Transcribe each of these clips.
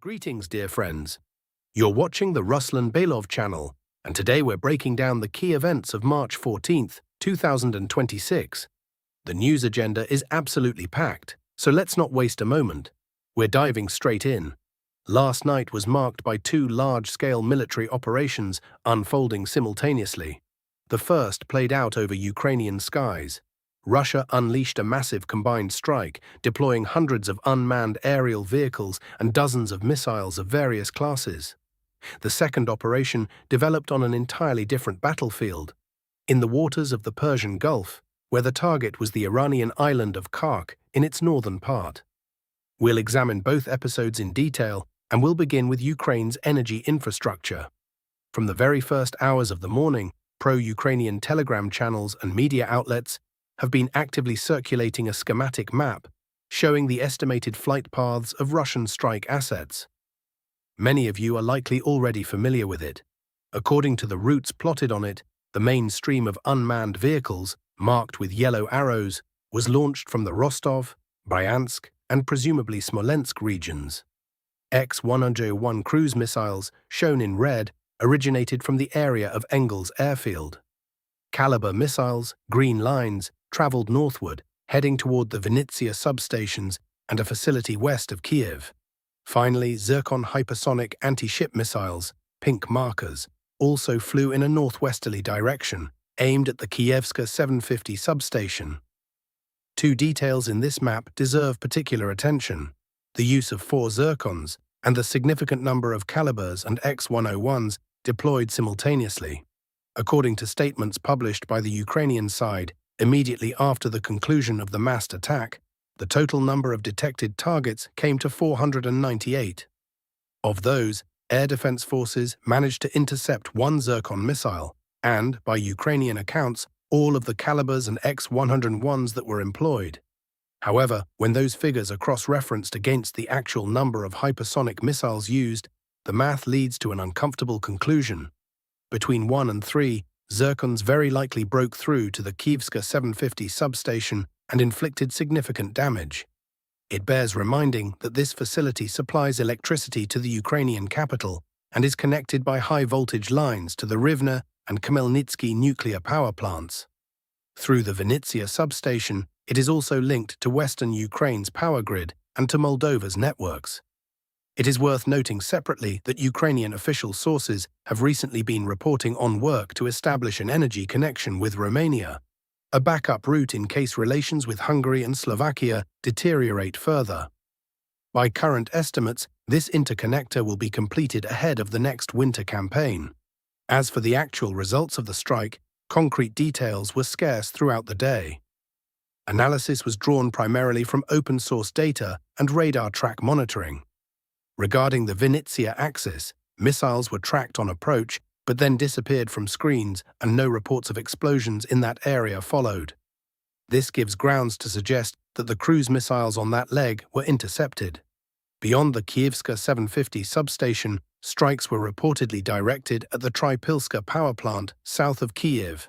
Greetings, dear friends. You're watching the Ruslan Belov channel, and today we're breaking down the key events of March 14th, 2026. The news agenda is absolutely packed, so let's not waste a moment. We're diving straight in. Last night was marked by two large-scale military operations unfolding simultaneously. The first played out over Ukrainian skies. Russia unleashed a massive combined strike, deploying hundreds of unmanned aerial vehicles and dozens of missiles of various classes. The second operation developed on an entirely different battlefield, in the waters of the Persian Gulf, where the target was the Iranian island of Kark in its northern part. We'll examine both episodes in detail, and we'll begin with Ukraine's energy infrastructure. From the very first hours of the morning, pro-Ukrainian Telegram channels and media outlets have been actively circulating a schematic map showing the estimated flight paths of Russian strike assets. Many of you are likely already familiar with it. According to the routes plotted on it, the main stream of unmanned vehicles, marked with yellow arrows, was launched from the Rostov, Bryansk, and presumably Smolensk regions. X-101 cruise missiles, shown in red, originated from the area of Engels airfield. Caliber missiles, green lines, traveled northward, heading toward the Vinnytsia substations and a facility west of Kiev. Finally, Zircon hypersonic anti-ship missiles, pink markers, also flew in a northwesterly direction, aimed at the Kievska 750 substation. Two details in this map deserve particular attention: the use of 4 Zircons and the significant number of Calibers and X-101s deployed simultaneously. According to statements published by the Ukrainian side, immediately after the conclusion of the massed attack, the total number of detected targets came to 498. Of those, air defense forces managed to intercept 1 Zircon missile, and, by Ukrainian accounts, all of the Calibers and X-101s that were employed. However, when those figures are cross-referenced against the actual number of hypersonic missiles used, the math leads to an uncomfortable conclusion. Between 1 and 3, Zircons very likely broke through to the Kievska 750 substation and inflicted significant damage. It bears reminding that this facility supplies electricity to the Ukrainian capital and is connected by high-voltage lines to the Rivne and Khmelnytsky nuclear power plants. Through the Vinnytsia substation, it is also linked to western Ukraine's power grid and to Moldova's networks. It is worth noting separately that Ukrainian official sources have recently been reporting on work to establish an energy connection with Romania, a backup route in case relations with Hungary and Slovakia deteriorate further. By current estimates, this interconnector will be completed ahead of the next winter campaign. As for the actual results of the strike, concrete details were scarce throughout the day. Analysis was drawn primarily from open-source data and radar track monitoring. Regarding the Vinnytsia axis, missiles were tracked on approach but then disappeared from screens, and no reports of explosions in that area followed. This gives grounds to suggest that the cruise missiles on that leg were intercepted. Beyond the Kievska 750 substation, strikes were reportedly directed at the Trypilska power plant south of Kiev,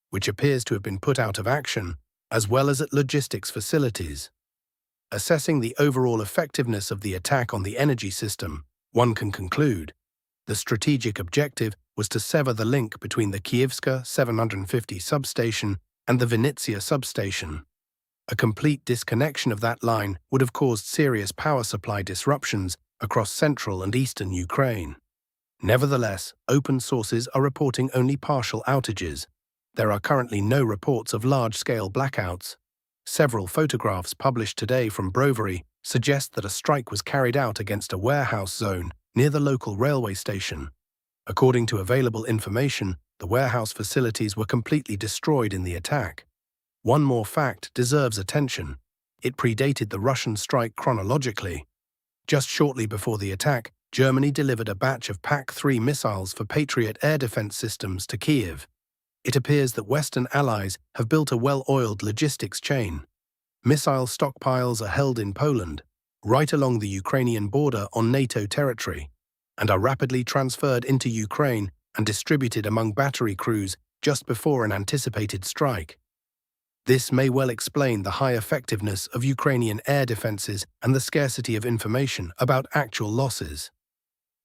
which appears to have been put out of action, as well as at logistics facilities. Assessing the overall effectiveness of the attack on the energy system, one can conclude the strategic objective was to sever the link between the Kievska 750 substation and the Vinnytsia substation. A complete disconnection of that line would have caused serious power supply disruptions across central and eastern Ukraine. Nevertheless, open sources are reporting only partial outages. There are currently no reports of large-scale blackouts. Several photographs published today from Brovary suggest that a strike was carried out against a warehouse zone near the local railway station. According to available information, the warehouse facilities were completely destroyed in the attack. One more fact deserves attention. It predated the Russian strike chronologically. Just shortly before the attack, Germany delivered a batch of PAC-3 missiles for Patriot air defense systems to Kiev. It appears that Western allies have built a well-oiled logistics chain. Missile stockpiles are held in Poland, right along the Ukrainian border on NATO territory, and are rapidly transferred into Ukraine and distributed among battery crews just before an anticipated strike. This may well explain the high effectiveness of Ukrainian air defenses and the scarcity of information about actual losses.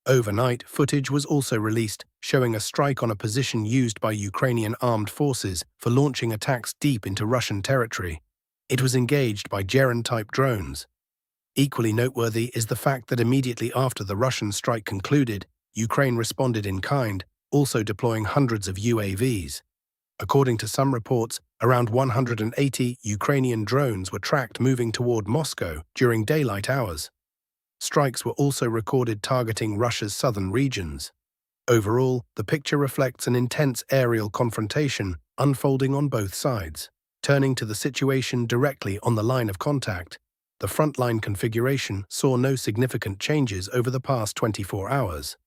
Overnight, footage was also released showing a strike on a position used by Ukrainian armed forces for launching attacks deep into Russian territory. It was engaged by German-type drones. Equally noteworthy is the fact that immediately after the Russian strike concluded, Ukraine responded in kind, also deploying hundreds of UAVs. According to some reports, around 180 Ukrainian drones were tracked moving toward Moscow during daylight hours. Strikes were also recorded targeting Russia's southern regions. Overall, the picture reflects an intense aerial confrontation unfolding on both sides. Turning to the situation directly on the line of contact, the frontline configuration saw no significant changes over the past 24 hours.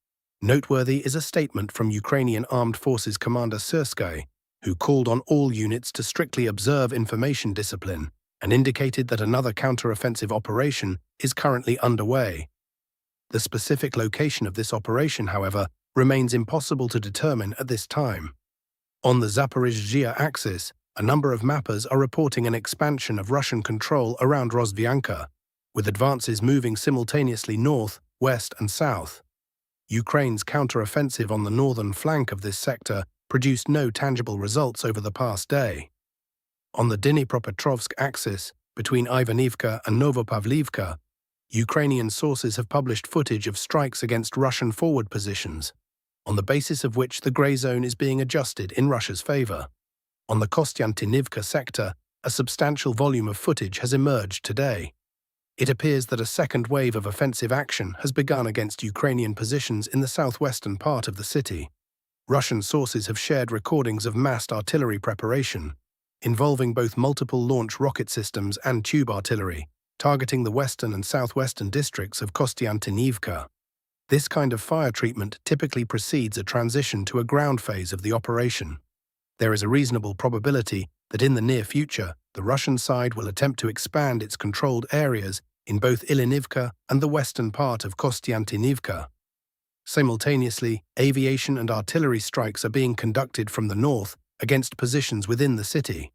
Noteworthy is a statement from Ukrainian Armed Forces Commander Syrskyi, who called on all units to strictly observe information discipline and indicated that another counter-offensive operation is currently underway. The specific location of this operation, however, remains impossible to determine at this time. On the Zaporizhzhia axis, a number of mappers are reporting an expansion of Russian control around Rozdvianka, with advances moving simultaneously north, west, and south. Ukraine's counter-offensive on the northern flank of this sector produced no tangible results over the past day. On the Dnipropetrovsk axis, between Ivanivka and Novopavlivka, Ukrainian sources have published footage of strikes against Russian forward positions, on the basis of which the grey zone is being adjusted in Russia's favor. On the Kostiantynivka sector, a substantial volume of footage has emerged today. It appears that a second wave of offensive action has begun against Ukrainian positions in the southwestern part of the city. Russian sources have shared recordings of massed artillery preparation, involving both multiple launch rocket systems and tube artillery, targeting the western and southwestern districts of Kostiantynivka. This kind of fire treatment typically precedes a transition to a ground phase of the operation. There is a reasonable probability that in the near future, the Russian side will attempt to expand its controlled areas in both Ilinivka and the western part of Kostiantynivka. Simultaneously, aviation and artillery strikes are being conducted from the north against positions within the city,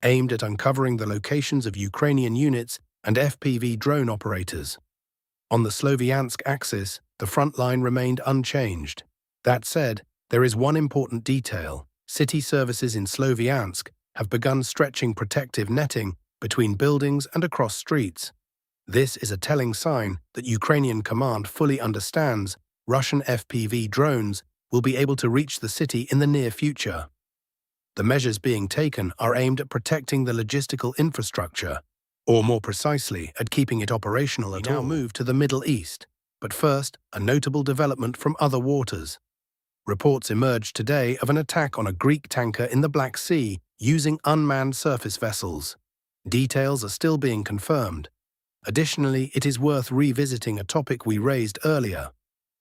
aimed at uncovering the locations of Ukrainian units and FPV drone operators. On the Sloviansk axis, the front line remained unchanged. That said, there is one important detail. City services in Sloviansk have begun stretching protective netting between buildings and across streets. This is a telling sign that Ukrainian command fully understands Russian FPV drones will be able to reach the city in the near future. The measures being taken are aimed at protecting the logistical infrastructure, or more precisely, at keeping it operational at all. We now move to the Middle East, but first, a notable development from other waters. Reports emerged today of an attack on a Greek tanker in the Black Sea using unmanned surface vessels. Details are still being confirmed. Additionally, it is worth revisiting a topic we raised earlier.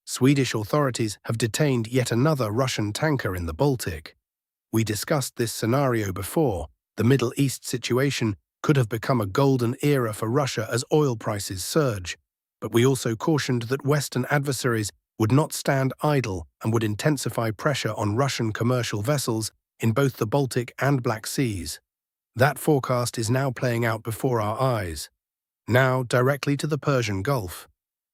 Swedish authorities have detained yet another Russian tanker in the Baltic. We discussed this scenario before. The Middle East situation could have become a golden era for Russia as oil prices surge, but we also cautioned that Western adversaries would not stand idle and would intensify pressure on Russian commercial vessels in both the Baltic and Black Seas. That forecast is now playing out before our eyes. Now, directly to the Persian Gulf.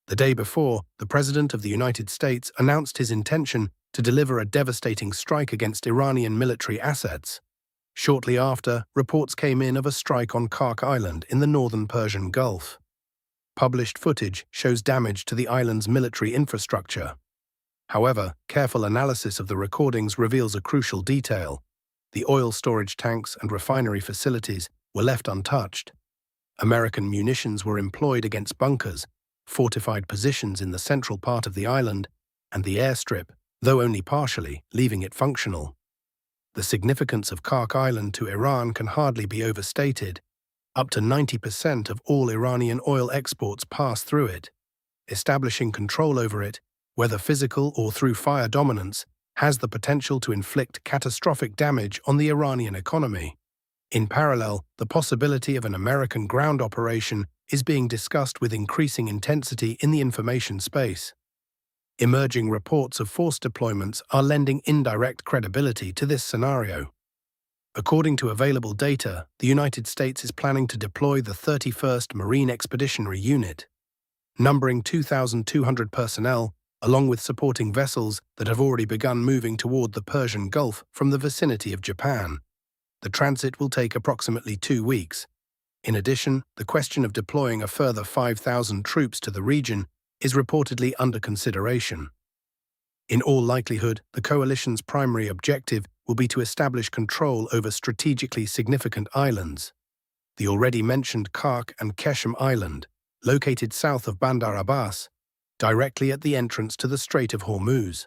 The day before, the President of the United States announced his intention to deliver a devastating strike against Iranian military assets. Shortly after, reports came in of a strike on Kark Island in the northern Persian Gulf. Published footage shows damage to the island's military infrastructure. However, careful analysis of the recordings reveals a crucial detail. The oil storage tanks and refinery facilities were left untouched. American munitions were employed against bunkers, fortified positions in the central part of the island, and the airstrip, though only partially, leaving it functional. The significance of Kark Island to Iran can hardly be overstated. Up to 90% of all Iranian oil exports pass through it. Establishing control over it, whether physical or through fire dominance, has the potential to inflict catastrophic damage on the Iranian economy. In parallel, the possibility of an American ground operation is being discussed with increasing intensity in the information space. Emerging reports of force deployments are lending indirect credibility to this scenario. According to available data, the United States is planning to deploy the 31st Marine Expeditionary Unit, numbering 2,200 personnel, along with supporting vessels that have already begun moving toward the Persian Gulf from the vicinity of Japan. The transit will take approximately 2 weeks. In addition, the question of deploying a further 5,000 troops to the region is reportedly under consideration. In all likelihood, the coalition's primary objective will be to establish control over strategically significant islands. The already mentioned Kark and Keshem Island, located south of Bandar Abbas, directly at the entrance to the Strait of Hormuz.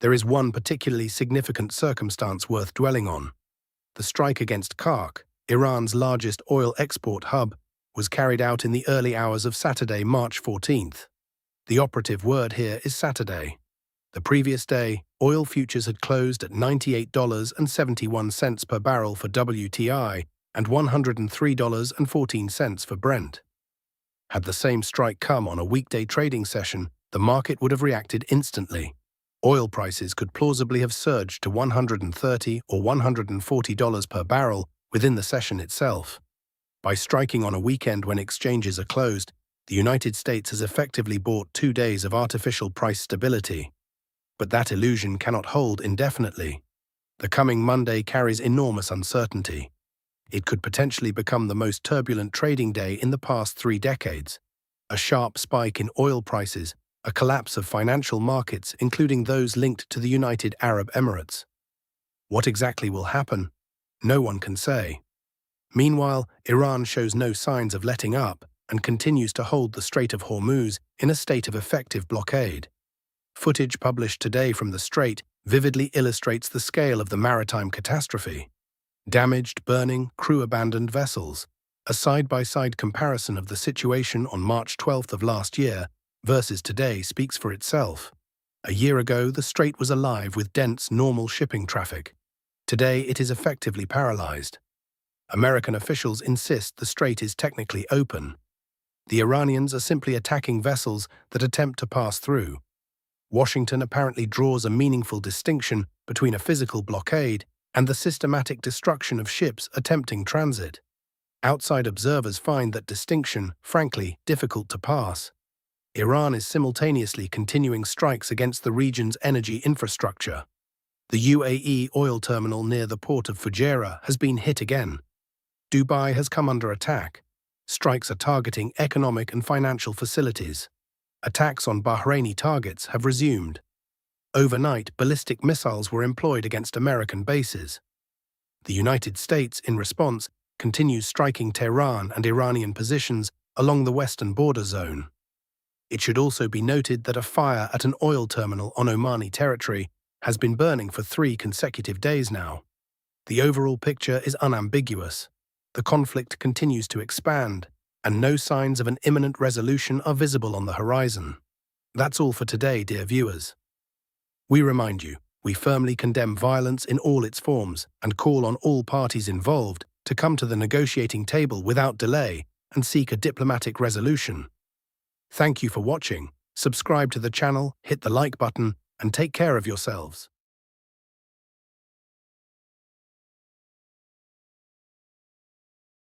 There is one particularly significant circumstance worth dwelling on. The strike against Kark, Iran's largest oil export hub, was carried out in the early hours of Saturday, March 14th. The operative word here is Saturday. The previous day, oil futures had closed at $98.71 per barrel for WTI and $103.14 for Brent. Had the same strike come on a weekday trading session, the market would have reacted instantly. Oil prices could plausibly have surged to $130 or $140 per barrel within the session itself. By striking on a weekend when exchanges are closed, the United States has effectively bought 2 days of artificial price stability. But that illusion cannot hold indefinitely. The coming Monday carries enormous uncertainty. It could potentially become the most turbulent trading day in the past 3 decades. A sharp spike in oil prices, a collapse of financial markets, including those linked to the United Arab Emirates. What exactly will happen? No one can say. Meanwhile, Iran shows no signs of letting up and continues to hold the Strait of Hormuz in a state of effective blockade. Footage published today from the strait vividly illustrates the scale of the maritime catastrophe. Damaged, burning, crew-abandoned vessels. A side-by-side comparison of the situation on March 12th of last year versus today speaks for itself. A year ago, the strait was alive with dense, normal shipping traffic. Today, it is effectively paralyzed. American officials insist the strait is technically open. The Iranians are simply attacking vessels that attempt to pass through. Washington apparently draws a meaningful distinction between a physical blockade and the systematic destruction of ships attempting transit. Outside observers find that distinction, frankly, difficult to pass. Iran is simultaneously continuing strikes against the region's energy infrastructure. The UAE oil terminal near the port of Fujairah has been hit again. Dubai has come under attack. Strikes are targeting economic and financial facilities. Attacks on Bahraini targets have resumed. Overnight, ballistic missiles were employed against American bases. The United States, in response, continues striking Tehran and Iranian positions along the western border zone. It should also be noted that a fire at an oil terminal on Omani territory has been burning for 3 consecutive days now. The overall picture is unambiguous. The conflict continues to expand, and no signs of an imminent resolution are visible on the horizon. That's all for today, dear viewers. We remind you, we firmly condemn violence in all its forms and call on all parties involved to come to the negotiating table without delay and seek a diplomatic resolution. Thank you for watching. Subscribe to the channel, hit the like button, and take care of yourselves.